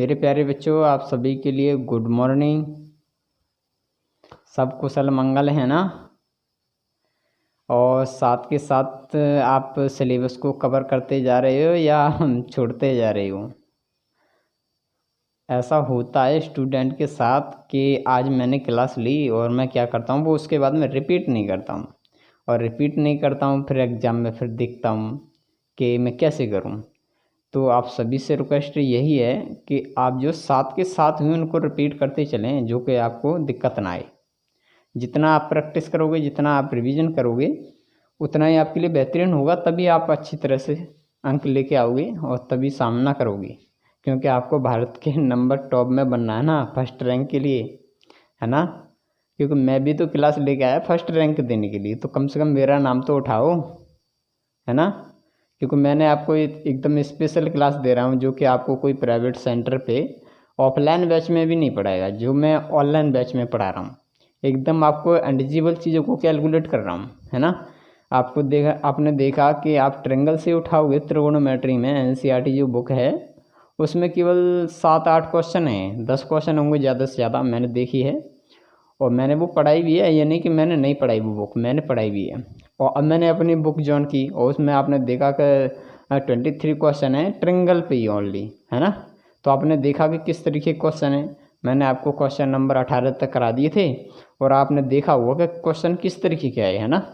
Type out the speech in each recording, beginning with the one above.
मेरे प्यारे बच्चों, आप सभी के लिए गुड मॉर्निंग। सब कुशल मंगल है ना। और साथ के साथ आप सिलेबस को कवर करते जा रहे हो या छोड़ते जा रहे हो। ऐसा होता है स्टूडेंट के साथ कि आज मैंने क्लास ली और मैं क्या करता हूँ वो उसके बाद में रिपीट नहीं करता हूँ, और रिपीट नहीं करता हूँ फिर एग्ज़ाम में फिर देखता हूँ कि मैं कैसे करूँ। तो आप सभी से रिक्वेस्ट यही है कि आप जो साथ के साथ हुए उनको रिपीट करते चलें, जो कि आपको दिक्कत ना आए। जितना आप प्रैक्टिस करोगे, जितना आप रिवीजन करोगे, उतना ही आपके लिए बेहतरीन होगा। तभी आप अच्छी तरह से अंक लेके आओगे और तभी सामना करोगे, क्योंकि आपको भारत के नंबर टॉप में बनना है ना, फर्स्ट रैंक के लिए, है ना। क्योंकि मैं भी तो क्लास लेके आया फर्स्ट रैंक देने के लिए, तो कम से कम मेरा नाम तो उठाओ, है ना। क्योंकि मैंने आपको एकदम स्पेशल क्लास दे रहा हूँ, जो कि आपको कोई प्राइवेट सेंटर पे ऑफलाइन बैच में भी नहीं पढ़ाएगा, जो मैं ऑनलाइन बैच में पढ़ा रहा हूँ। एकदम आपको एलिजिबल चीज़ों को कैलकुलेट कर रहा हूँ, है ना। आपने देखा कि आप ट्रेंगल से उठाओगे त्रिगोनोमेट्री में, एनसीईआरटी जो बुक है उसमें केवल 7-8 क्वेश्चन हैं, 10 क्वेश्चन होंगे ज़्यादा से ज़्यादा, मैंने देखी है। और मैंने वो पढ़ाई भी है, ये नहीं कि मैंने नहीं पढ़ाई, वो बुक मैंने पढ़ाई भी है। और अब मैंने अपनी बुक जॉइन की और उसमें आपने देखा कि 23 क्वेश्चन है ट्रिंगल पे ही ओनली, है ना। तो आपने देखा कि किस तरीके के क्वेश्चन है। मैंने आपको क्वेश्चन नंबर 18 तक करा दिए थे और आपने देखा हुआ कि क्वेश्चन किस तरीके के आए, है ना।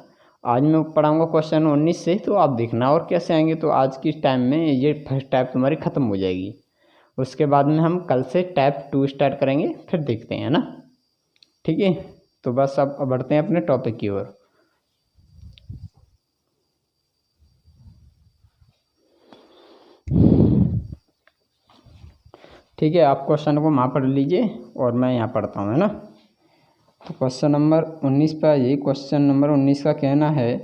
आज मैं पढ़ाऊँगा क्वेश्चन 19 से, तो आप देखना और कैसे आएंगे। तो आज की टाइम में ये फर्स्ट टाइप तुम्हारी ख़त्म हो जाएगी। उसके बाद में हम कल से टाइप 2 स्टार्ट करेंगे, फिर देखते हैं, है ना। ठीक है, तो बस अब बढ़ते हैं अपने टॉपिक की ओर। ठीक है, आप क्वेश्चन को वहाँ पढ़ लीजिए और मैं यहाँ पढ़ता हूँ, है ना। तो क्वेश्चन नंबर 19 पर आइए। क्वेश्चन नंबर 19 का कहना है,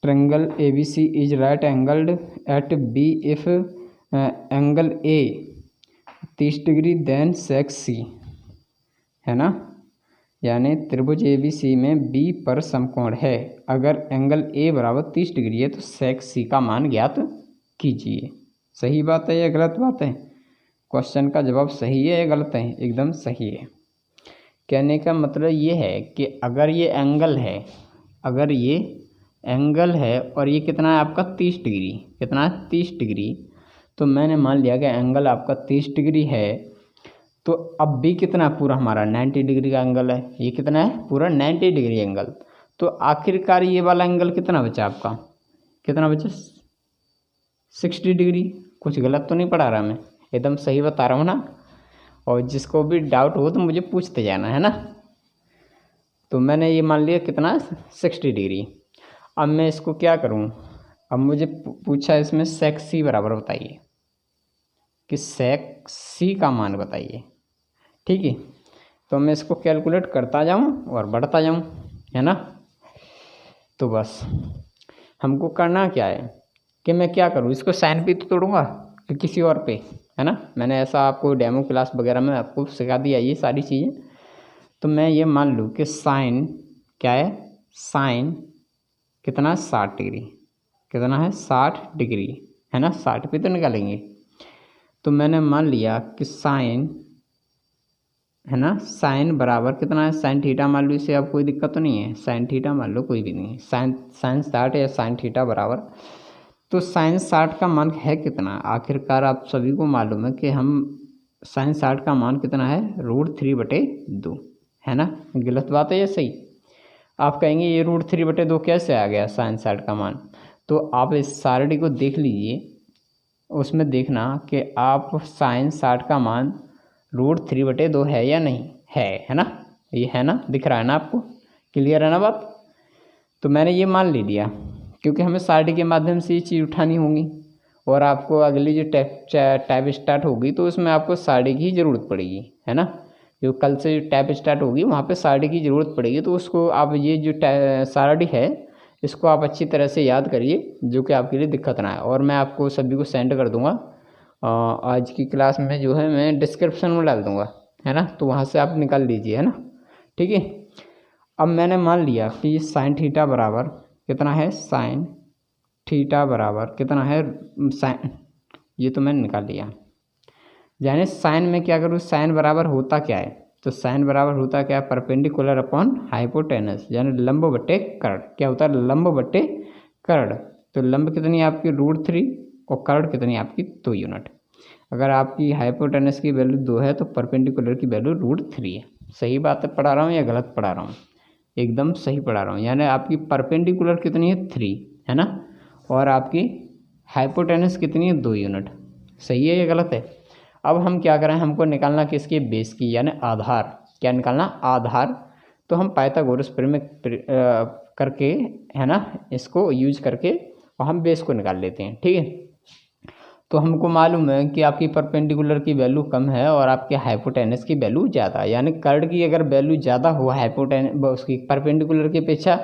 triangle A B C is right angled at B if angle A 30 degree then sec C, है ना। यानी त्रिभुज ए बी सी में बी पर समकोण है, अगर एंगल ए बराबर 30 डिग्री है तो सेक सी का मान ज्ञात कीजिए। सही बात है या गलत बात है? क्वेश्चन का जवाब सही है या गलत है? एकदम सही है। कहने का मतलब ये है कि अगर ये एंगल है, अगर ये एंगल है और ये कितना है आपका 30 डिग्री, कितना है 30 डिग्री, तो मैंने मान लिया कि एंगल आपका 30 डिग्री है। तो अब भी कितना पूरा हमारा 90 डिग्री का एंगल है, ये कितना है पूरा 90 डिग्री एंगल। तो आखिरकार ये वाला एंगल कितना बचा आपका, कितना बचा 60 डिग्री। कुछ गलत तो नहीं पढ़ा रहा मैं, एकदम सही बता रहा हूँ ना। और जिसको भी डाउट हो तो मुझे पूछते जाना, है ना। तो मैंने ये मान लिया कितना 60 डिग्री। अब मैं इसको क्या करूँ, अब मुझे पूछा इसमें सेक सी बराबर बताइए, कि सेक सी का मान बताइए। ठीक है, तो मैं इसको कैलकुलेट करता जाऊँ और बढ़ता जाऊँ, है ना। तो बस हमको करना क्या है कि मैं क्या करूँ, इसको साइन पे तो तोड़ूँगा कि किसी और पे, है ना। मैंने ऐसा आपको डेमो क्लास वगैरह में आपको सिखा दिया ये सारी चीज़ें। तो मैं ये मान लूँ कि साइन क्या है, साइन कितना 60 डिग्री, कितना है 60 डिग्री, है ना। 60 पे तो निकालेंगे। तो मैंने मान लिया कि साइन, है ना, साइन बराबर कितना है, साइन थीटा मान लो, इससे अब कोई दिक्कत तो नहीं है, साइन थीटा मान लो, कोई भी नहीं है। साइन 60 या साइन थीटा बराबर, तो साइन 60 का मान है कितना। आखिरकार आप सभी को मालूम है कि हम साइन 60 का मान कितना है, √3/2, है ना। गलत बात है या सही? आप कहेंगे ये √3/2 कैसे आ गया साइन 60 का मान। तो आप इस सारणी को देख लीजिए, उसमें देखना कि आप साइन 60 का मान √3/2 है या नहीं है, है ना। ये है ना, दिख रहा है ना आपको, क्लियर है ना बात। तो मैंने ये मान ले लिया, क्योंकि हमें सारणी के माध्यम से ये चीज़ उठानी होगी, और आपको अगली जो टाइप स्टार्ट होगी तो उसमें आपको सारणी की ज़रूरत पड़ेगी, है ना। जो कल से जो टाइप स्टार्ट होगी वहाँ पे सारणी की ज़रूरत पड़ेगी। तो उसको आप ये जो सारणी है इसको आप अच्छी तरह से याद करिए, जो कि आपके लिए दिक्कत ना है। और मैं आपको सभी को सेंड कर दूँगा आज की क्लास में, जो है मैं डिस्क्रिप्शन में डाल दूँगा, है ना। तो वहाँ से आप निकाल लीजिए, है ना। ठीक है, अब मैंने मान लिया कि साइन थीटा बराबर कितना है, साइन थीटा बराबर कितना है, साइन, ये तो मैंने निकाल लिया, यानी साइन में क्या करूँ, साइन बराबर होता क्या है, तो साइन बराबर होता क्या है, परपेंडिकुलर अपॉन हाइपोटेनस, यानी लंब बटे कर्ण। क्या होता है, लंब बटे कर्ण। तो लंब कितनी है आपकी √3 और कर्ण कितनी है आपकी 2 यूनिट। अगर आपकी हाइपोटेनस की वैल्यू 2 है तो परपेंडिकुलर की वैल्यू √3 है। सही बात है पढ़ा रहा हूँ या गलत पढ़ा रहा हूँ, एकदम सही पढ़ा रहा हूँ। यानी आपकी परपेंडिकुलर कितनी है 3 है ना, और आपकी हाइपोटेनस कितनी है 2 यूनिट। सही है या गलत है। अब हम क्या करें, हमको निकालना किसकी, बेस की, यानी आधार। क्या निकालना, आधार। तो हम पाइथागोरस प्रमेय करके है ना, इसको यूज करके और हम बेस को निकाल लेते हैं। ठीक है, तो हमको मालूम है कि आपकी परपेंडिकुलर की वैल्यू कम है और आपके हाइपोटेनस की वैल्यू ज़्यादा है। यानी कर्ण की अगर वैल्यू ज़्यादा हो उसकी परपेंडिकुलर की अपेक्षा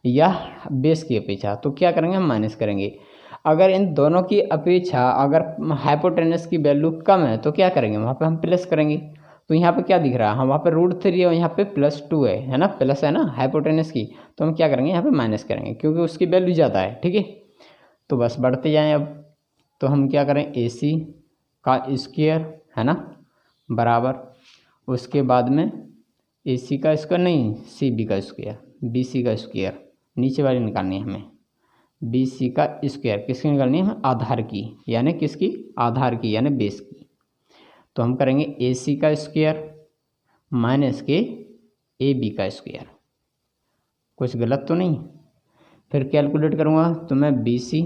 या बेस की अपेक्षा, तो क्या करेंगे, हम माइनस करेंगे। अगर इन दोनों की अपेक्षा अगर हाइपोटेनस की वैल्यू कम है तो क्या करेंगे, वहाँ पे हम प्लस करेंगे। तो यहाँ पे क्या दिख रहा है, हम वहाँ पे √3 है और यहाँ पे +2 है ना, प्लस है ना हाइपोटेनस की, तो हम क्या करेंगे, यहाँ पे माइनस करेंगे क्योंकि उसकी वैल्यू ज़्यादा है। ठीक है, तो बस बढ़ते जाएँ अब। तो हम क्या करें, AC का स्क्वायर है ना बराबर, उसके बाद में AC का स्क्वायर नहीं, CB का स्क्वायर, BC का स्क्वायर, नीचे वाली निकालनी है हमें। BC का स्क्वायर किसकी निकालनी है, हमें आधार की, यानी किसकी, आधार की, यानी बेस की। तो हम करेंगे AC का स्क्वायर माइनस के AB का स्क्वायर। कुछ गलत तो नहीं। फिर कैलकुलेट करूँगा तो मैं BC,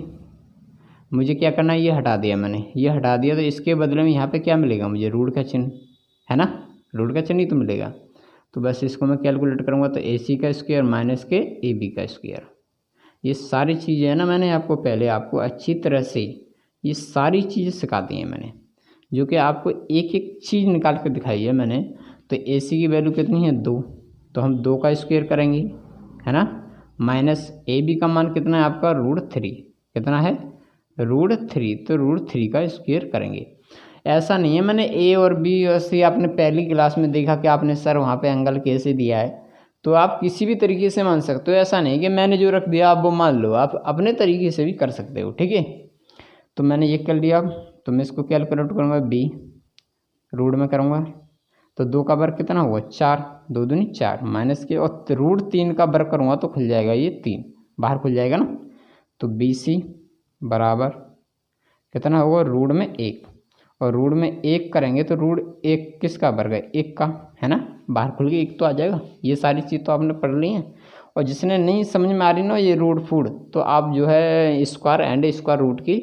मुझे क्या करना है, ये हटा दिया मैंने, ये हटा दिया, तो इसके बदले में यहाँ पे क्या मिलेगा मुझे, रूट का चिन्ह है ना, रूट का चिन्ह ही तो मिलेगा। तो बस इसको मैं कैलकुलेट करूँगा तो AC का स्क्वायर माइनस के AB का स्क्वायर। ये सारी चीज़ें है ना, मैंने आपको पहले आपको अच्छी तरह से ये सारी चीज़ें सिखा दी हैं मैंने, जो कि आपको एक एक चीज़ निकाल कर दिखाई है मैंने। तो AC की वैल्यू कितनी है 2, तो हम 2 का स्क्वायर करेंगे है ना, माइनस AB का मान कितना है आपका √3, कितना है √3, तो √3 का स्क्वायर करेंगे। ऐसा नहीं है मैंने A और B, ऐसे आपने पहली क्लास में देखा कि आपने सर वहाँ पे एंगल कैसे दिया है, तो आप किसी भी तरीके से मान सकते हो। ऐसा नहीं कि मैंने जो रख दिया आप वो मान लो, आप अपने तरीके से भी कर सकते हो। ठीक है, तो मैंने ये कर लिया, तो मैं इसको कैलकुलेट करूँगा, B रूट में करूँगा तो 2 का वर्ग कितना हुआ 4, 2 दूनी 4 माइनस के, और √3 का वर्ग करूँगा तो खुल जाएगा, ये 3 बाहर खुल जाएगा ना। तो BC बराबर कितना होगा, रूट में 1, और रूट में 1 करेंगे तो √1 किसका वर्ग है, 1 का है ना, बाहर खुल के 1 तो आ जाएगा। ये सारी चीज़ तो आपने पढ़ ली है। और जिसने नहीं समझ में आ रही ना ये रूट फूड, तो आप जो है स्क्वायर एंड स्क्वायर रूट की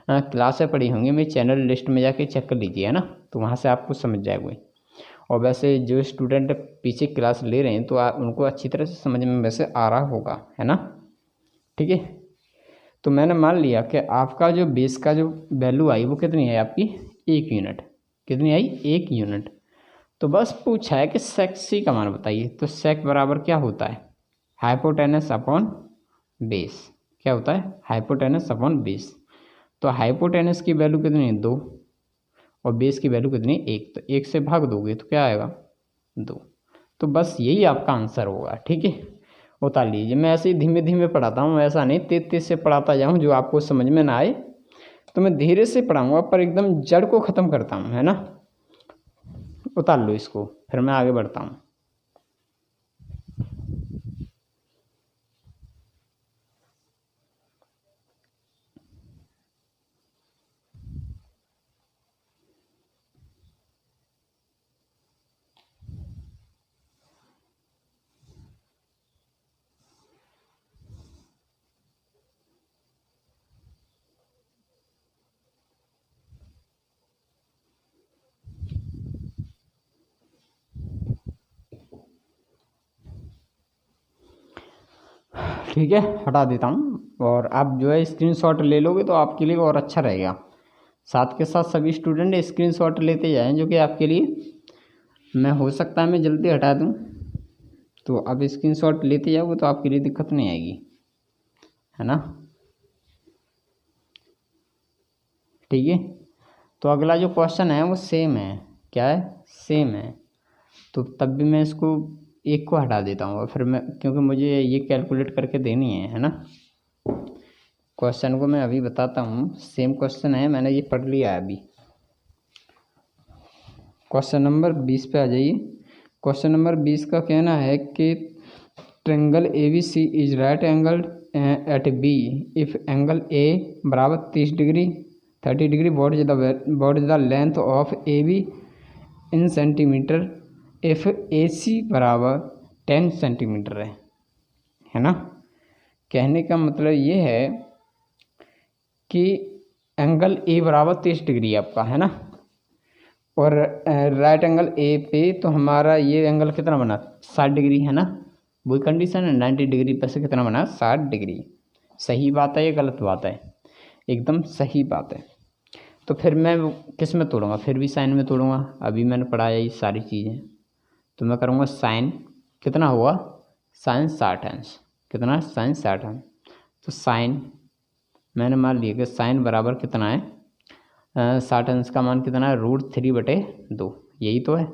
क्लासें पढ़ी होंगी, मेरी चैनल लिस्ट में जाके चेक कर लीजिए है ना, तो वहाँ से आपको समझ जाएगा। और वैसे जो स्टूडेंट पीछे क्लास ले रहे हैं तो उनको अच्छी तरह से समझ में वैसे आ रहा होगा है ना। ठीक है, तो मैंने मान लिया कि आपका जो बेस का जो वैल्यू आई वो कितनी है आपकी 1 यूनिट, कितनी आई 1 यूनिट। तो बस पूछा है कि सेक C का मान बताइए, तो सेक बराबर क्या होता है, हाइपोटेनस अपॉन बेस। क्या होता है, हाइपोटेनस अपॉन बेस। तो हाइपोटेनस की वैल्यू कितनी है 2 और बेस की वैल्यू कितनी है 1, तो 1 से भाग दोगे तो क्या आएगा 2। तो बस यही आपका आंसर होगा। ठीक है, उतार लीजिए। मैं ऐसे ही धीमे धीमे पढ़ाता हूँ, ऐसा नहीं तेज तेज से पढ़ाता जाऊँ, जो आपको समझ में ना आए तो मैं धीरे से पढ़ाऊँगा, पर एकदम जड़ को ख़त्म करता हूँ है ना। उतार लो इसको, फिर मैं आगे बढ़ता हूँ। ठीक है, हटा देता हूँ, और आप जो है स्क्रीनशॉट ले लोगे तो आपके लिए और अच्छा रहेगा। साथ के साथ सभी स्टूडेंट स्क्रीनशॉट लेते जाएं, जो कि आपके लिए, मैं हो सकता है मैं जल्दी हटा दूँ, तो आप स्क्रीनशॉट लेते जाओगे तो आपके लिए दिक्कत नहीं आएगी है ना। ठीक है, तो अगला जो क्वेश्चन है वो सेम है, क्या है, सेम है। तो तब भी मैं इसको एक को हटा देता हूँ, और फिर मैं, क्योंकि मुझे ये कैलकुलेट करके देनी है ना। क्वेश्चन को मैं अभी बताता हूँ, सेम क्वेश्चन है, मैंने ये पढ़ लिया है अभी। क्वेश्चन नंबर 20 पे आ जाइए। क्वेश्चन नंबर 20 का कहना है कि triangle ABC is right angle at B if angle A बराबर 30 degree 30 degree what is the length of AB in centimetre if AC बराबर 10 सेंटीमीटर है ना। कहने का मतलब ये है कि एंगल A बराबर 30 डिग्री आपका है ना, और राइट एंगल A पे तो हमारा ये एंगल कितना बना 60 डिग्री है ना, वही कंडीशन है 90 डिग्री पे से कितना बना 60 डिग्री। सही बात है या गलत बात है? एकदम सही बात है। तो फिर मैं किस में तोड़ूंगा, फिर भी साइन में तोड़ूंगा। अभी मैंने पढ़ाया ये सारी चीज़ें, तो मैं करूँगा साइन कितना हुआ साइन 60 अंश, कितना साइन 60 अंश। तो साइन मैंने मान लिया कि साइन बराबर कितना है 60 अंश का मान कितना है √3/2, यही तो है।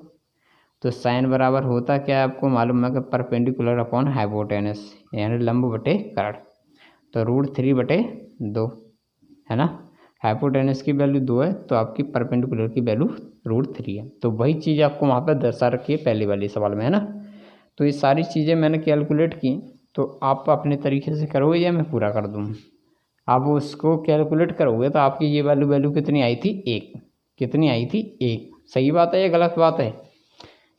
तो साइन बराबर होता क्या है आपको मालूम है कि परपेंडिकुलर अपॉन हाइपोटेनस यानी लंब बटे कर्ण, तो √3/2 है ना। हाइपोटेनस की वैल्यू 2 है तो आपकी परपेंडिकुलर की वैल्यू √3 है। तो वही चीज़ आपको वहाँ पर दर्शा रखी है पहले वाले सवाल में है ना। तो ये सारी चीज़ें मैंने कैलकुलेट की, तो आप अपने तरीके से करोगे या मैं पूरा कर दूँ? आप उसको कैलकुलेट करोगे तो आपकी ये वैल्यू कितनी आई थी 1, कितनी आई थी 1। सही बात है या गलत बात है?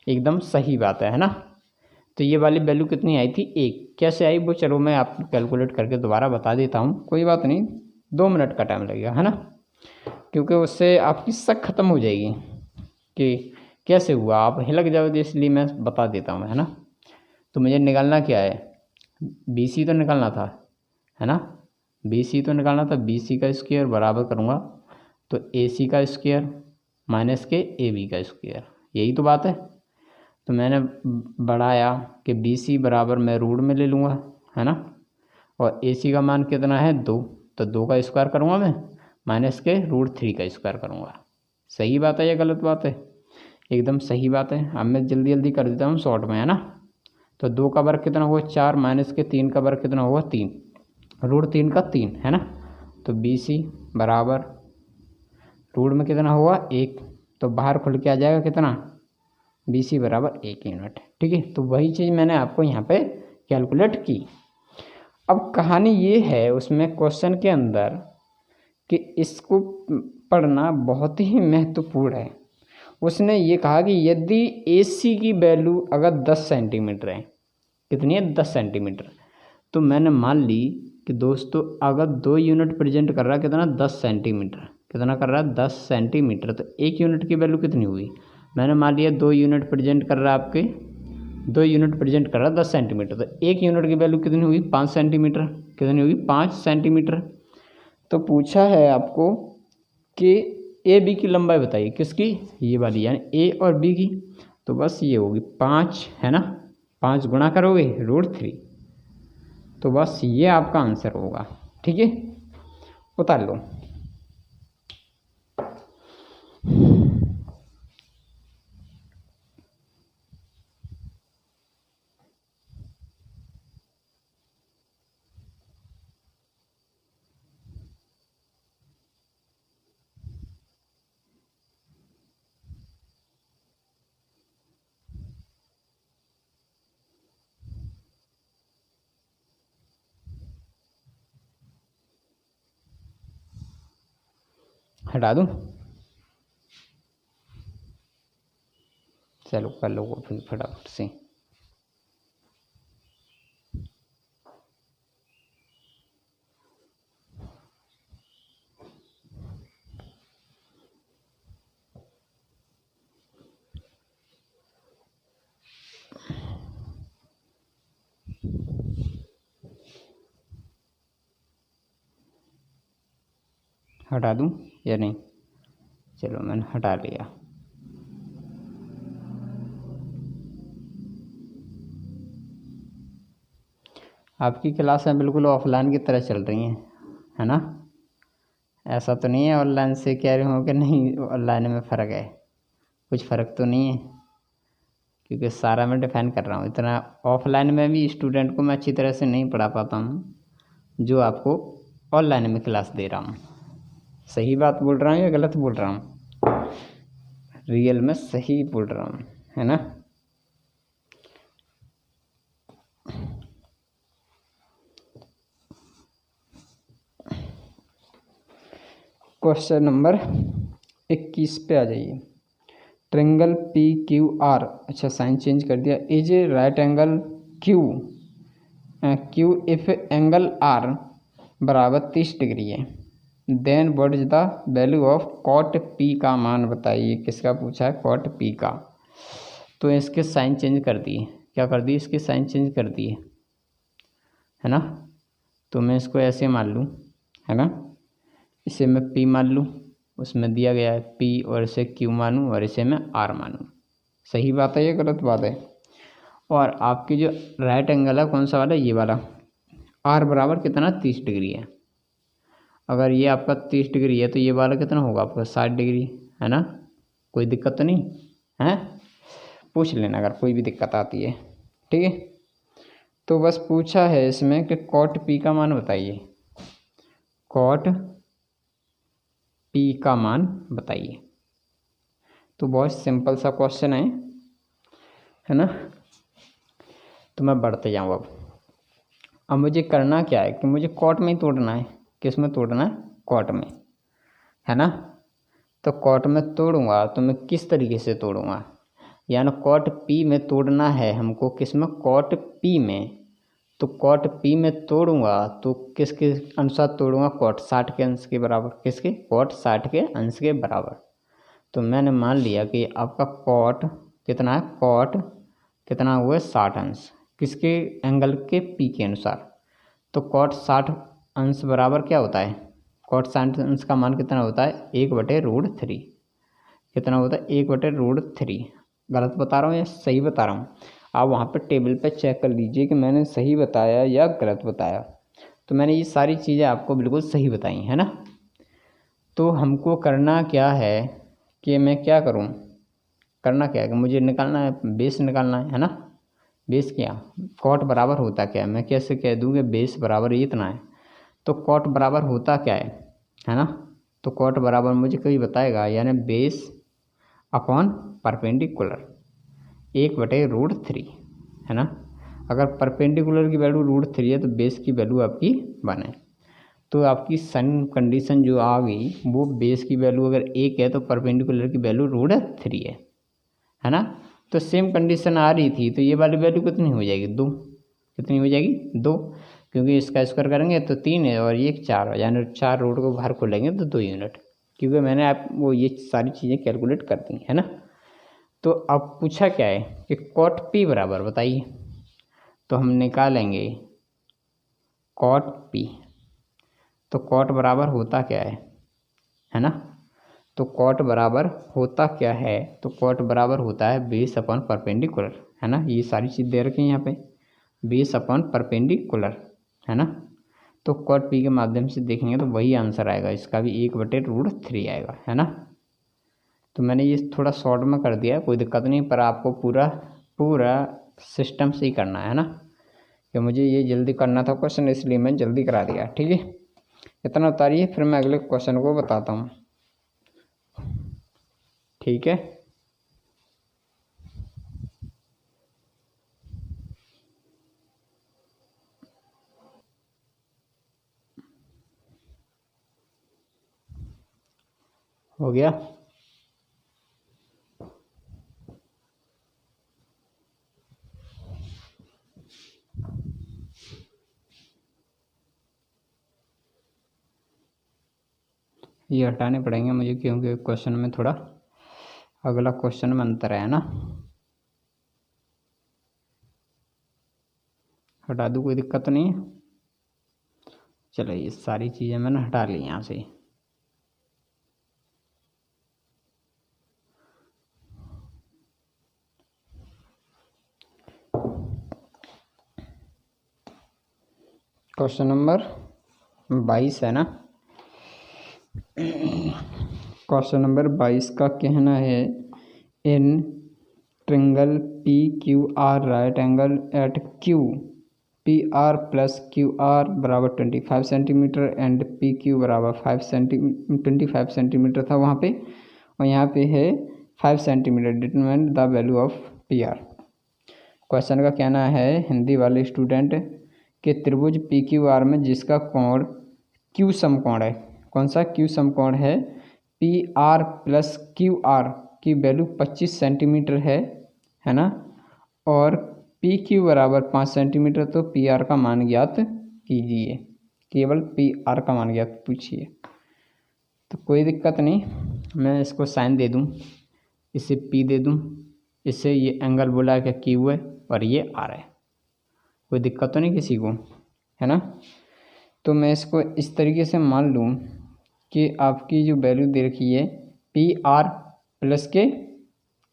एकदम सही बात है ना। तो ये वाली वैल्यू कितनी आई थी 1। कैसे आई वो चलो मैं आपको कैलकुलेट करके दोबारा बता देता हूँ, कोई बात नहीं, 2 मिनट का टाइम लगेगा है ना, क्योंकि उससे आपकी शक खत्म हो जाएगी कि कैसे हुआ, आप हिलक जाओगे, इसलिए मैं बता देता हूँ है ना। तो मुझे निकालना क्या है BC तो निकालना था है ना, BC तो निकालना था। BC का स्क्वायर बराबर करूँगा तो AC का स्क्वायर माइनस के AB का स्क्वायर, यही तो बात है। तो मैंने बढ़ाया कि BC बराबर मैं रूट में ले लूँगा है ना, और AC का मान कितना है 2, तो 2 का स्क्वायर करूँगा मैं माइनस के √3 का स्क्वायर करूँगा। सही बात है या गलत बात है? एकदम सही बात है। अब मैं जल्दी जल्दी कर देता हूँ शॉर्ट में है ना। तो 2 का वर्ग कितना हुआ 4 माइनस के 3 का वर्ग कितना हुआ 3, √3 का 3 है ना। तो BC बराबर रूट में कितना हुआ 1, तो बाहर खुल के आ जाएगा कितना BC बराबर 1 यूनिट। ठीक है, तो वही चीज़ मैंने आपको यहाँ पे कैलकुलेट की। अब कहानी ये है उसमें क्वेश्चन के अंदर कि इसको पढ़ना बहुत ही महत्वपूर्ण है। उसने ये कहा कि यदि AC की वैल्यू अगर 10 सेंटीमीटर है, कितनी है 10 सेंटीमीटर, तो मैंने मान ली कि दोस्तों अगर 2 यूनिट प्रेजेंट कर रहा है कितना 10 सेंटीमीटर, कितना कर रहा है 10 सेंटीमीटर, तो 1 यूनिट की वैल्यू कितनी हुई, मैंने मान लिया 2 यूनिट प्रेजेंट कर रहा है आपके 2 यूनिट प्रेजेंट कर रहा है 10 सेंटीमीटर, तो 1 यूनिट की वैल्यू कितनी हुई 5 सेंटीमीटर, कितनी हुई 5 सेंटीमीटर। तो पूछा है आपको कि AB की लंबाई बताइए, किसकी, ये वाली यानी A और B की, तो बस ये होगी 5 है ना, 5 गुणा करोगे √3, तो बस ये आपका आंसर होगा। ठीक है, उतार लो। हटा दूँ, चलो कर लो फिर फटाफट से। हटा दूँ या नहीं, चलो मैंने हटा लिया। आपकी क्लासें बिल्कुल ऑफलाइन की तरह चल रही हैं है ना, ऐसा तो नहीं है ऑनलाइन से कह रहे हो कि नहीं ऑनलाइन में फ़र्क है, कुछ फ़र्क तो नहीं है, क्योंकि सारा मैं डिफाइन कर रहा हूँ। इतना ऑफलाइन में भी स्टूडेंट को मैं अच्छी तरह से नहीं पढ़ा पाता हूँ जो आपको ऑनलाइन में क्लास दे रहा हूँ। सही बात बोल रहा हूँ या गलत बोल रहा हूँ? रियल में सही बोल रहा हूँ, है ना। क्वेश्चन नंबर 21 पे आ जाइए। ट्रेंगल पी क्यू आर, अच्छा साइन चेंज कर दिया, is a right angle Q if angle R बराबर 30 डिग्री है, then what is the value of cot P का मान बताइए। किसका पूछा है? कॉट पी का। तो इसके साइन चेंज कर दिए, क्या कर दिए? इसके साइन चेंज कर दिए, है ना। तो मैं इसको ऐसे मान लूँ, है ना, इसे मैं पी मान लूँ, उसमें दिया गया है पी, और इसे क्यू मानूँ और इसे मैं आर मानूँ। सही बात है, ये गलत बात है? और आपकी जो राइट एंगल है कौन सा वाला? ये वाला। आर बराबर कितना? 30 डिग्री है। अगर ये आपका 30 डिग्री है तो ये वाला कितना होगा आपका? 60 डिग्री, है ना। कोई दिक्कत तो नहीं है? पूछ लेना अगर कोई भी दिक्कत आती है, ठीक है। तो बस पूछा है इसमें कि कॉट पी का मान बताइए, कॉट पी का मान बताइए। तो बहुत सिंपल सा क्वेश्चन है ना। तो मैं बढ़ते जाऊँ अब मुझे करना क्या है कि मुझे कॉट में ही तोड़ना है। किस में तोड़ना है? कॉट में, है ना। तो कॉट में तोड़ूंगा तो मैं किस तरीके से तोड़ूंगा? यानी कॉट पी में तोड़ना है हमको। किस में? कॉट पी में। तो कॉट पी में तोड़ूंगा तो किसके अनुसार तोड़ूंगा? कॉट 60 के अंश के बराबर। किसके? कॉट 60 के अंश के बराबर। तो मैंने मान लिया कि आपका कॉट कितना है? कॉट कितना हुआ है? 60 अंश। किसके? एंगल के पी के अनुसार। तो कॉट 60 अंश बराबर क्या होता है? कॉट 60 अंश का मान कितना होता है? 1/√3। कितना होता है? 1/√3। गलत बता रहा हूँ या सही बता रहा हूँ? आप वहाँ पर टेबल पे चेक कर लीजिए कि मैंने सही बताया या गलत बताया। तो मैंने ये सारी चीज़ें आपको बिल्कुल सही बताई, है ना। तो हमको करना क्या है कि मैं क्या करूँ? करना क्या है कि मुझे निकालना है, बेस निकालना है ना। बेस क्या? कॉट बराबर होता क्या है? मैं कैसे कह दूँ कि बेस बराबर इतना है? तो कॉट बराबर होता क्या है ना। तो कॉट बराबर मुझे कोई बताएगा, यानी बेस अपॉन परपेंडिकुलर 1/√3, है ना। अगर परपेंडिकुलर की वैल्यू √3 है तो बेस की वैल्यू आपकी 1 है। तो आपकी सन कंडीशन जो आ गई वो बेस की वैल्यू अगर 1 है तो परपेंडिकुलर की वैल्यू √3 है ना। तो सेम कंडीशन आ रही थी तो ये वाली वैल्यू कितनी हो जाएगी? 2। कितनी हो जाएगी? 2, क्योंकि इसका स्क्वायर करेंगे तो 3 है और ये 4, यानी 4 रूट को बाहर खोलेंगे तो 2 यूनिट, क्योंकि मैंने आप वो ये सारी चीज़ें कैलकुलेट कर दी, है ना। तो अब पूछा क्या है कि कॉट पी बराबर बताइए। तो हम निकालेंगे कॉट पी। तो कॉट बराबर होता क्या है ना। तो कॉट बराबर होता क्या है? तो कॉट बराबर होता है बेस अपॉन परपेंडिकुलर, है ना। ये सारी चीज़ दे रखी है यहाँ पे, बेस अपॉन परपेंडिकुलर, है ना। तो कॉट पी के माध्यम से देखेंगे तो वही आंसर आएगा, इसका भी 1/√3 आएगा, है ना। तो मैंने ये थोड़ा शॉर्ट में कर दिया है, कोई दिक्कत नहीं, पर आपको पूरा पूरा सिस्टम से ही करना है ना, कि मुझे ये जल्दी करना था क्वेश्चन, इसलिए मैं जल्दी करा दिया, ठीक है। इतना उतारिए, फिर मैं अगले क्वेश्चन को बताता हूँ, ठीक है। हो गया। ये हटाने पड़ेंगे मुझे, क्योंकि क्वेश्चन में थोड़ा अगला क्वेश्चन में अंतर है ना। हटा दूँ, कोई दिक्कत नहीं है। चलो ये सारी चीज़ें मैंने हटा ली यहाँ से। क्वेश्चन नंबर 22 है ना। क्वेश्चन नंबर 22 का कहना है, in triangle P Q R right angle at Q P R plus Q R बराबर 25 सेंटीमीटर एंड पी क्यू बराबर 25 सेंटीमीटर था वहाँ पे, और यहाँ पे है 5 centimetre, determine the value of P R. Question का कहना है हिंदी वाले स्टूडेंट कि त्रिभुज पी क्यू आर में जिसका कोण क्यू समकोण है, कौन सा क्यू समकोण है, P R plus Q are की वैल्यू 25 सेंटीमीटर है ना, और पी क्यू बराबर 5 सेंटीमीटर, तो पी आर का मान ज्ञात कीजिए, केवल पी आर का मान ज्ञात पूछिए। तो कोई दिक्कत नहीं, मैं इसको साइन दे दूं, इसे पी दे दूं, इससे ये एंगल बोला है कि क्यू है और ये आर है, कोई दिक्कत तो नहीं किसी को, है ना। तो मैं इसको इस तरीके से मान लूँ कि आपकी जो वैल्यू दे रखी है पी आर प्लस के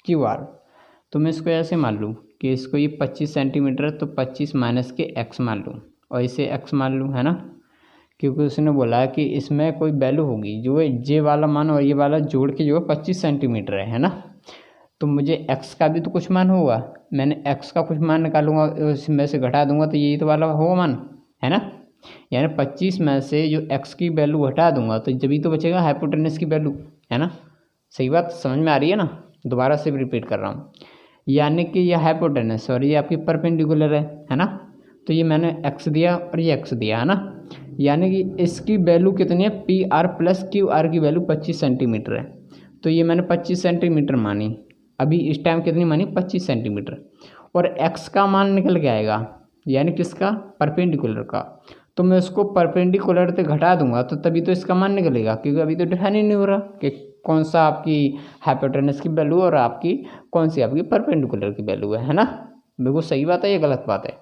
क्यू आर, तो मैं इसको ऐसे मान लूँ कि इसको ये 25 सेंटीमीटर, तो 25 माइनस के एक्स मान लूँ और इसे एक्स मान लूँ, है ना, क्योंकि उसने बोला कि इसमें कोई वैल्यू होगी जो है जे वाला मान और ये वाला जोड़ के जो है 25 सेंटीमीटर है ना, तो मुझे एक्स का भी तो कुछ मान होगा, मैंने एक्स का कुछ मान निकालूंगा, उसमें से घटा दूंगा तो यही तो वाला होगा मान, है ना। यानी 25 में से जो एक्स की वैल्यू घटा दूंगा तो जब भी तो बचेगा हाइपोटेनस की वैल्यू, है ना। सही बात समझ में आ रही है ना, दोबारा से भी रिपीट कर रहा हूँ, यानी कि यह हाइपोटेनस और ये आपकी परपेंडिकुलर है ना, तो ये मैंने एक्स दिया और ये एक्स दिया, है ना, यानी कि इसकी वैल्यू कितनी है, P R plus Q are की वैल्यू 25 सेंटीमीटर है, तो ये मैंने 25 सेंटीमीटर मानी, अभी इस टाइम कितनी मानी 25 सेंटीमीटर, और एक्स का मान निकल के आएगा, यानी किसका, परपेंडिकुलर का, तो मैं उसको परपेंडिकुलर से घटा दूंगा तो तभी तो इसका मान निकलेगा, क्योंकि अभी तो डिफाइन ही नहीं हो रहा कि कौन सा आपकी हाइपोटेनस की वैल्यू और आपकी कौन सी आपकी परपेंडिकुलर की वैल्यू है ना। बिल्कुल सही बात है, ये गलत बात है,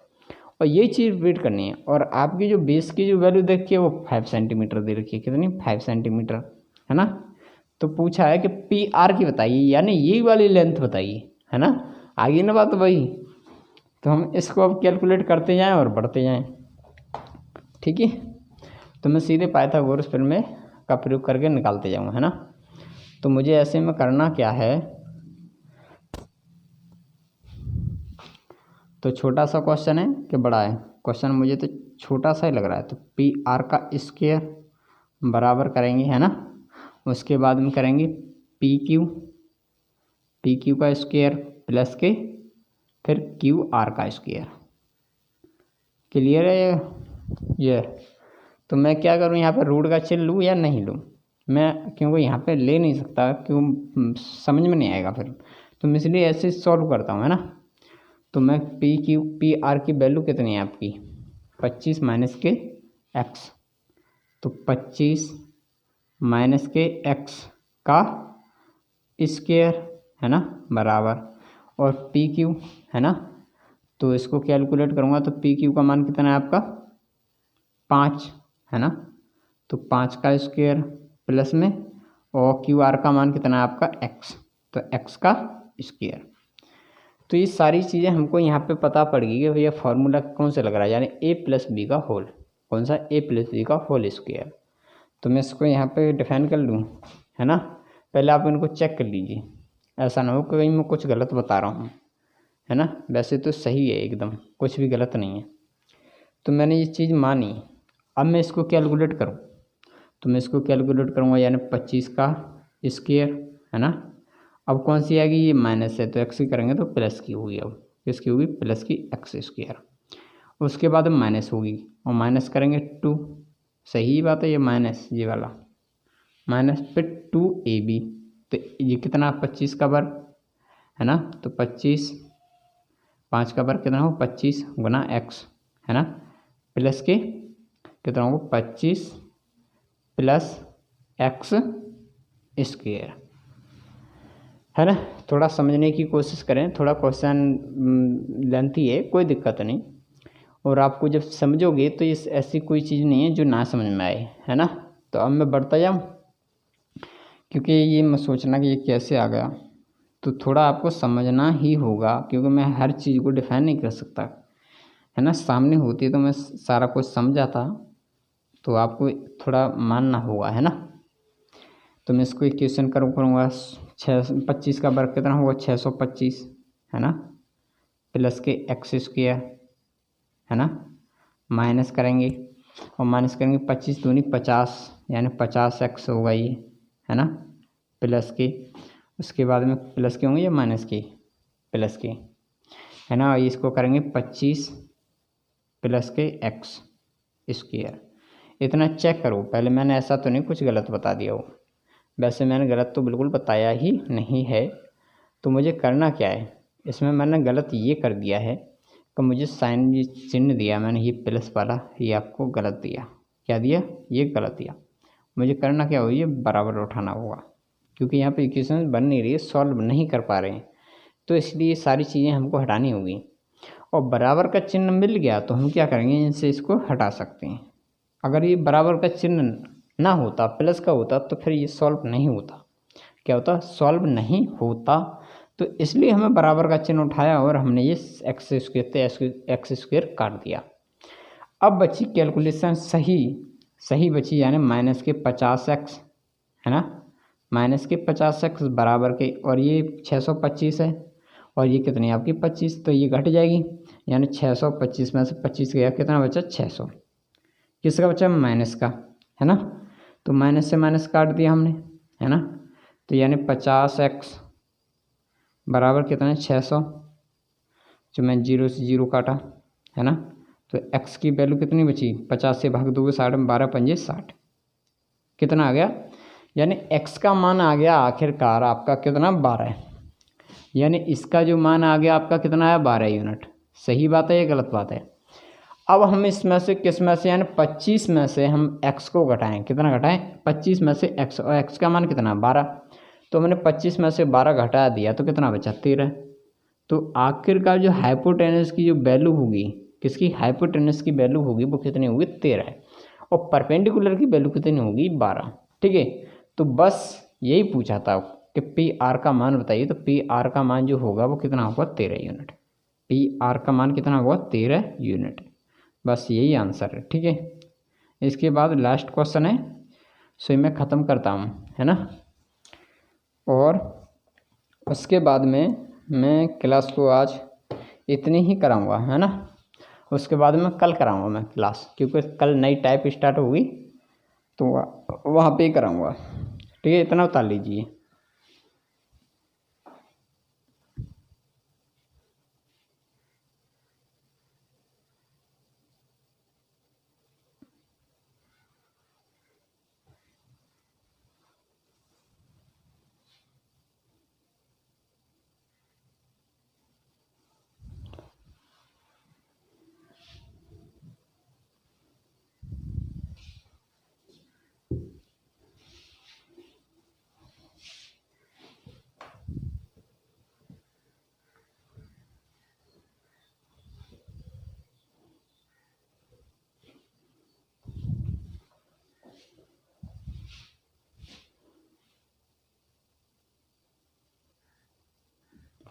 और ये चीज़ रिपीट करनी है। और आपकी जो बेस की जो वैल्यू देखिए वो 5 सेंटीमीटर दे रखी है, कितनी, 5 सेंटीमीटर, है ना। तो पूछा है कि पी आर की बताइए, यानी ये वाली लेंथ बताइए, है ना, आगे ना बात वही, तो हम इसको अब कैलकुलेट करते जाएं और बढ़ते जाएं, ठीक है। तो मैं सीधे पाइथागोरस प्रमेय का प्रयोग करके निकालते जाऊँ, है ना। तो मुझे ऐसे में करना क्या है, तो छोटा सा क्वेश्चन है कि बड़ा है क्वेश्चन, मुझे तो छोटा सा ही लग रहा है, तो पी आर का स्क्वायर बराबर करेंगे, है ना, उसके बाद में करेंगे पी क्यू का स्क्वायर प्लस के फिर क्यू आर का स्क्वायर। क्लियर है ये। तो मैं क्या करूँ, यहाँ पर रूट का चिन्ह लूँ या नहीं लूँ, मैं क्योंकि यहाँ पे ले नहीं सकता, क्यों, समझ में नहीं आएगा फिर, तो मैं इसलिए ऐसे सॉल्व करता हूँ, है ना। तो मैं पी आर की वैल्यू कितनी है आपकी, 25 माइनस के एक्स, तो 25 माइनस के एक्स का स्क्वायर, है ना, बराबर, और पी क्यू, है ना, तो इसको कैलकुलेट करूँगा तो पी क्यू का मान कितना है आपका 5, है ना, तो 5 का स्क्वायर प्लस में, और क्यू आर का मान कितना है आपका एक्स, तो एक्स का स्क्वायर। तो ये सारी चीज़ें हमको यहाँ पे पता पड़ गई कि भैया फार्मूला कौन सा लग रहा है, यानी ए प्लस बी का होल, कौन सा, ए प्लस बी का होल स्क्वायर। तो मैं इसको यहाँ पे डिफाइन कर लूँ, है ना, पहले आप इनको चेक कर लीजिए, ऐसा ना हो कि कहीं मैं कुछ गलत बता रहा हूँ, है ना, वैसे तो सही है एकदम, कुछ भी गलत नहीं है। तो मैंने ये चीज़ मानी, अब मैं इसको कैलकुलेट करूँ, तो मैं इसको कैलकुलेट करूँगा, यानी 25 का स्क्वायर, है ना, अब कौन सी आएगी, ये माइनस है तो एक्स की करेंगे तो प्लस की होगी, अब किसकी होगी, प्लस की एक्स स्क्वायर, उसके बाद माइनस होगी और माइनस करेंगे 2, सही बात है, ये माइनस ये वाला माइनस पे 2ab, तो ये कितना 25 का वर्ग, है ना, तो 25 5 का वर्ग कितना हो 25 गुना एक्स, है ना, प्लस के कितना हो 25 प्लस एक्स स्क्वायर, है ना। थोड़ा समझने की कोशिश करें, थोड़ा क्वेश्चन लेंथी है, कोई दिक्कत नहीं, और आपको जब समझोगे तो ये ऐसी कोई चीज़ नहीं है जो ना समझ में आए, है ना। तो अब मैं बढ़ता जाऊँ, क्योंकि ये मैं सोचना कि ये कैसे आ गया, तो थोड़ा आपको समझना ही होगा, क्योंकि मैं हर चीज़ को डिफाइन नहीं कर सकता, है ना, सामने होती तो मैं सारा कुछ समझाता, तो आपको थोड़ा मानना होगा, है ना। तो मैं इसको इक्वेशन करूँगा 25 का वर्ग कितना होगा 625, है ना, प्लस के एक्स स्क्वायर, है ना, माइनस करेंगे और माइनस करेंगे 25 दूनी 50, यानी 50 एक्स होगा ये, है ना, प्लस के, उसके बाद में प्लस के होंगे या माइनस के, प्लस के, है ना। इसको करेंगे 25 प्लस के एक्स स्क्वायर। इतना चेक करो, पहले मैंने ऐसा तो नहीं कुछ गलत बता दिया हो, वैसे मैंने गलत तो बिल्कुल बताया ही नहीं है। तो मुझे करना क्या है, इसमें मैंने गलत ये कर दिया है कि मुझे साइन ये चिन्ह दिया मैंने, ये प्लस वाला, ये आपको गलत दिया। क्या दिया, ये गलत दिया। मुझे करना क्या होगा, ये बराबर उठाना होगा, क्योंकि यहाँ पे इक्वेशन बन नहीं रही है, सॉल्व नहीं कर पा रहे हैं, तो इसलिए सारी चीज़ें हमको हटानी होगी। और बराबर का चिन्ह मिल गया तो हम क्या करेंगे, इनसे इसको हटा सकते हैं। अगर ये बराबर का चिन्ह ना होता, प्लस का होता, तो फिर ये सॉल्व नहीं होता। क्या होता, सॉल्व नहीं होता। तो इसलिए हमें बराबर का चिन्ह उठाया और हमने ये एक्स स्क्वायर काट दिया। अब बची कैलकुलेशन सही बची, यानी माइनस के 50x, है ना, माइनस के 50x बराबर के, और ये 625 है, और ये कितनी आपकी 25, तो ये घट जाएगी, यानी 625 में से 25 गया, कितना बचा 600। किसका बचा, माइनस का, है ना। तो माइनस से माइनस काट दिया हमने, है ना। तो यानी 50x बराबर कितना है 600, जो मैं 0 से 0 काटा, है ना। तो x की वैल्यू कितनी बची, 50 से भाग दोगे 60 में, 12 पंजे 60, कितना आ गया, यानी x का मान आ गया आखिरकार आपका कितना, 12। यानी इसका जो मान आ गया आपका कितना है, 12 यूनिट। सही बात है या गलत बात है। अब हम इसमें से किस में से, यानी 25 में से हम x को घटाएं, कितना घटाएं, 25 में से x, और x का मान कितना 12, तो हमने 25 में से 12 घटा दिया, तो कितना बचा 13। तो आखिरकार जो हाइपोटेनस की जो वैल्यू होगी, किसकी, हाइपोटेनस की वैल्यू होगी, वो कितनी होगी 13, और परपेंडिकुलर की वैल्यू कितनी होगी 12। ठीक है, तो बस यही पूछा था कि पी आर का मान बताइए, तो पी आर का मान जो होगा वो कितना होगा 13 यूनिट। पी आर का मान कितना होगा 13 यूनिट, बस यही आंसर है। ठीक है, इसके बाद लास्ट क्वेश्चन है, सो मैं ख़त्म करता हूँ, है ना। और उसके बाद में मैं क्लास को आज इतनी ही कराऊंगा, है ना। उसके बाद में कल कराऊंगा मैं क्लास, क्योंकि कल नई टाइप स्टार्ट होगी, तो वहाँ पे ही कराऊंगा। ठीक है, इतना उतार लीजिए।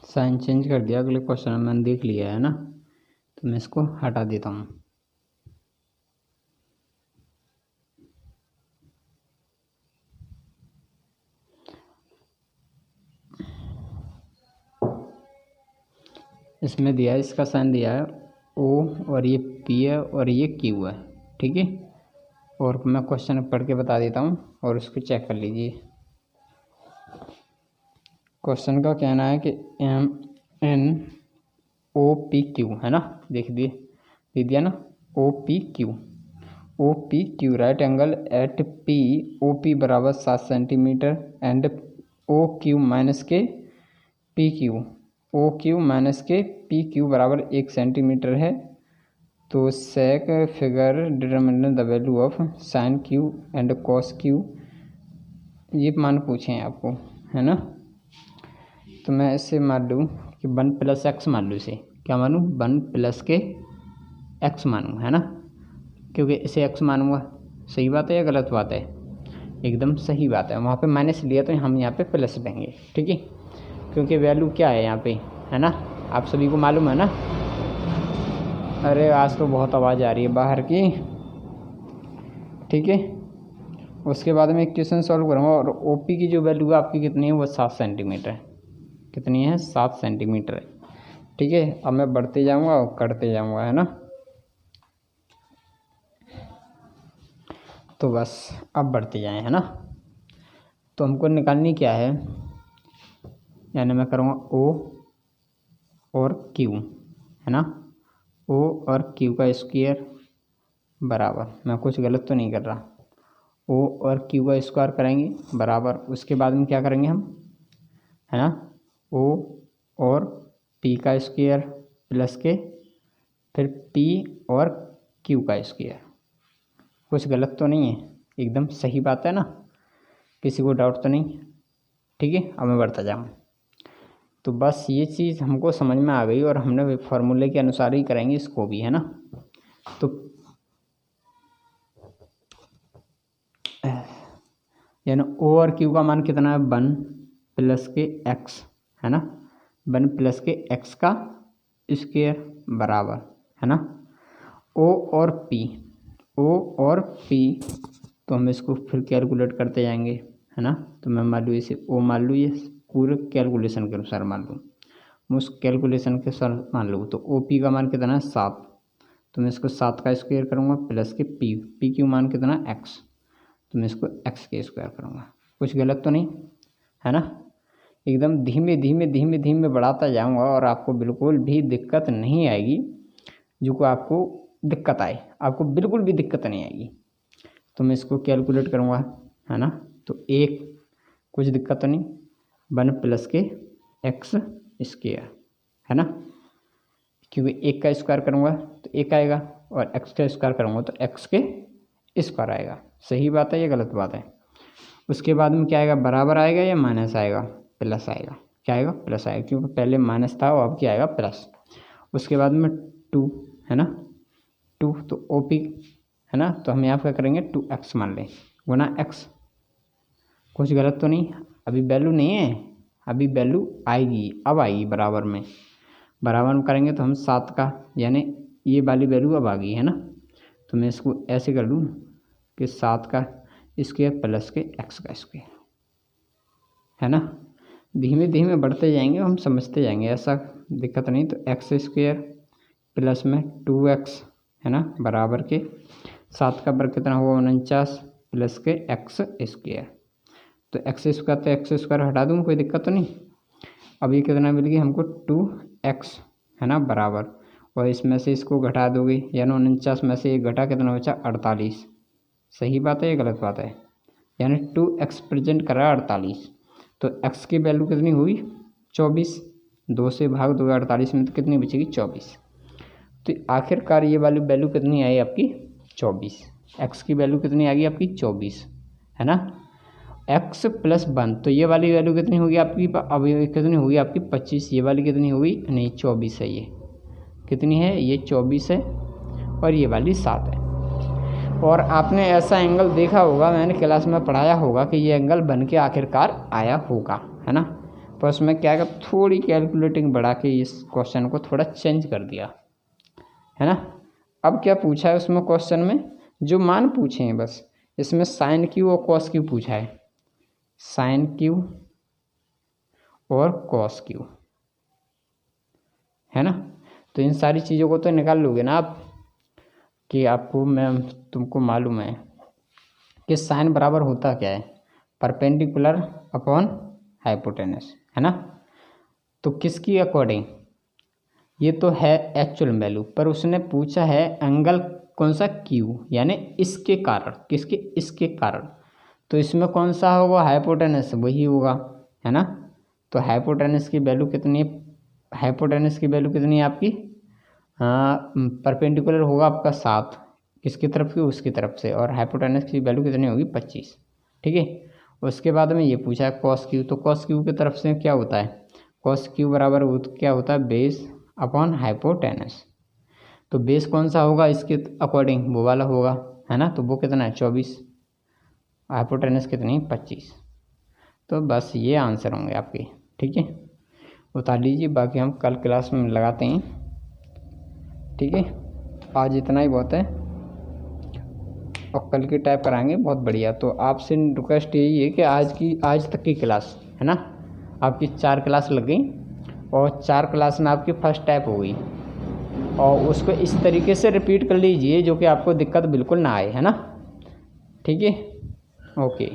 साइन चेंज कर दिया, अगले क्वेश्चन में मैंने देख लिया है ना, तो मैं इसको हटा देता हूँ। इसमें दिया है, इसका साइन दिया है ओ, और ये पी है, और ये क्यू है। ठीक है, और मैं क्वेश्चन पढ़ के बता देता हूँ, और उसको चेक कर लीजिए। क्वेश्चन का कहना है कि M N O P Q, है ना, देख दिया ना, O P Q right angle at P, O P बराबर 7 centimetre, and O Q minus के P Q, O Q minus के पी क्यू बराबर 1 सेंटीमीटर है। तो sec figure determine the value of sine Q and cos Q, ये मान पूछे हैं आपको, है ना। तो मैं इसे मान लूँ कि 1 + x मान लूँ, इसे क्या मानूँ, 1 + के x मानूँ, है ना, क्योंकि इसे x मानूँगा। सही बात है या गलत बात है, एकदम सही बात है। वहाँ पे माइनस लिया तो हम यहाँ पे प्लस लेंगे। ठीक है, क्योंकि वैल्यू क्या है यहाँ पे, है ना, आप सभी को मालूम है ना। अरे आज तो बहुत आवाज़ आ रही है बाहर की। ठीक है, उसके बाद में इक्वेशन सॉल्व करूँगा, और ओ पी की जो वैल्यू है आपकी कितनी है, वो 7 सेंटीमीटर है। कितनी है, 7 सेंटीमीटर है। ठीक है, अब मैं बढ़ते जाऊँगा और करते जाऊँगा, है ना। तो बस अब बढ़ते जाएं, है ना। तो हमको निकालनी क्या है, यानी मैं करूँगा ओ और क्यू, है ना, ओ और क्यू का स्क्वायर बराबर, मैं कुछ गलत तो नहीं कर रहा, ओ और क्यू का स्क्वायर करेंगे बराबर, उसके बाद में क्या करेंगे हम, है ना, ओ और पी का स्क्वायर प्लस के फिर पी और क्यू का स्क्वायर। कुछ गलत तो नहीं है, एकदम सही बात है ना, किसी को डाउट तो नहीं? ठीक है, अब मैं बढ़ता जाऊँ। तो बस ये चीज़ हमको समझ में आ गई और हमने फॉर्मूले के अनुसार ही करेंगे इसको भी, है ना। तो यानी ओ और क्यू का मान कितना है, 1 प्लस के एक्स, है ना, 1 प्लस के एक्स का स्क्वायर बराबर, है ना, ओ और पी, तो हम इसको फिर कैलकुलेट करते जाएंगे, है ना। तो मैं मान लूँ इसे ओ मान लूँ, ये पूरे कैलकुलेशन के अनुसार मान लूँ, मैं उस कैलकुलेशन के अनुसार मान लूँ। तो ओ पी का मान कितना है 7, तो मैं इसको 7 का स्क्वायर करूँगा प्लस के पी क्यू मान कितना है एक्स, तो मैं इसको एक्स के स्क्वायर करूँगा। कुछ गलत तो नहीं है ना। एकदम धीमे धीमे बढ़ाता जाऊँगा और आपको बिल्कुल भी दिक्कत नहीं आएगी। जो को आपको दिक्कत आए, आपको बिल्कुल भी दिक्कत नहीं आएगी। तो मैं इसको कैलकुलेट करूँगा, है ना। तो एक कुछ दिक्कत तो नहीं, 1 प्लस के एक्स स्क्वायर, है ना, क्योंकि एक का स्क्वायर करूँगा तो एक आएगा और एक्स का स्क्वायर करूँगा तो एक्स के स्क्वायर आएगा। सही बात है, ये गलत बात है। उसके बाद में क्या आएगा, बराबर आएगा या माइनस आएगा, प्लस आएगा। क्या आएगा, प्लस आएगा, क्योंकि पहले माइनस था और अब क्या आएगा, प्लस। उसके बाद में 2, है ना, 2 तो ओ पी, है ना, तो हम यहाँ क्या करेंगे 2x मान लें गुना x। कुछ गलत तो नहीं, अभी वैल्यू नहीं है, अभी वैल्यू आएगी, अब आएगी बराबर में करेंगे तो हम 7 का, यानी ये वाली वैल्यू अब आ गई, है ना। तो मैं इसको ऐसे कर लूँ कि 7 का स्क्वायर प्लस के x का स्क्वायर, है ना। धीमे धीमे बढ़ते जाएंगे, हम समझते जाएंगे, ऐसा दिक्कत नहीं। तो एक्स स्क्वायर प्लस में 2x, है ना, बराबर के 7 का वर्ग कितना हुआ 49 प्लस के एक्स स्क्वायर। तो एक्स स्क्वायर तो एक्स स्क्वायर हटा दूँ, कोई दिक्कत तो नहीं। अब ये कितना मिल गया हमको 2x, है ना, बराबर, और इसमें से इसको घटा दोगे, यानी 49 में से एक घटा कितना बचा 48। सही बात है, ये गलत बात है, यानी 2x प्रेजेंट करा 48। तो x की वैल्यू कितनी हुई 24, 2 से भाग दोगे 48 में तो कितनी बचेगी 24। तो आखिरकार ये वाली वैल्यू कितनी आई आपकी 24, x की वैल्यू कितनी आ गई आपकी 24, है ना। x प्लस 1, तो ये वाली वैल्यू कितनी होगी आपकी, अब ये कितनी होगी आपकी 25, ये वाली कितनी होगी, नहीं 24 है, ये कितनी है, ये 24 है और ये वाली 7 है। और आपने ऐसा एंगल देखा होगा, मैंने क्लास में पढ़ाया होगा कि ये एंगल बन के आखिरकार आया होगा, है ना। पर उसमें क्या है, थोड़ी कैलकुलेटिंग बढ़ा के इस क्वेश्चन को थोड़ा चेंज कर दिया, है ना। अब क्या पूछा है उसमें क्वेश्चन में, जो मान पूछे हैं बस, इसमें साइन क्यू और कॉस क्यू पूछा है, साइन क्यू और कॉस क्यू, है ना। तो इन सारी चीज़ों को तो निकाल लोगे ना आप, कि आपको मैं तुमको मालूम है कि साइन बराबर होता क्या है, परपेंडिकुलर अपॉन हाइपोटेनस, है ना। तो किसकी अकॉर्डिंग, ये तो है एक्चुअल वैल्यू, पर उसने पूछा है एंगल कौन सा क्यू, यानी इसके कारण, किसके, इसके कारण। तो इसमें कौन सा होगा, हाइपोटेनस वही होगा, है ना। तो हाइपोटेनस की वैल्यू कितनी है, हाइपोटेनस की वैल्यू कितनी है आपकी, हाँ, परपेंडिकुलर होगा आपका 7, किसकी तरफ की, उसकी तरफ से, और हाइपोटेनस की वैल्यू कितनी होगी 25, ठीक है। उसके बाद में ये पूछा है कॉस क्यू, तो कॉस क्यू की तरफ से क्या होता है, कॉस क्यू बराबर क्या होता है, बेस अपॉन हाइपोटेनस। तो बेस कौन सा होगा इसके अकॉर्डिंग, वो वाला होगा, है ना। तो वो कितना है 24, हाइपोटेनस कितनी 25। तो बस ये आंसर होंगे आपके, ठीक है। उतार लीजिए, बाकी हम कल क्लास में लगाते हैं, ठीक है। आज इतना ही बहुत है और कल की टाइप कराएंगे, बहुत बढ़िया। तो आपसे रिक्वेस्ट यही है कि आज तक की क्लास, है ना, आपकी 4 क्लास लग गई और 4 क्लास में आपकी फर्स्ट टाइप हो गई, और उसको इस तरीके से रिपीट कर लीजिए जो कि आपको दिक्कत बिल्कुल ना आए, है ना, ठीक है। ओके।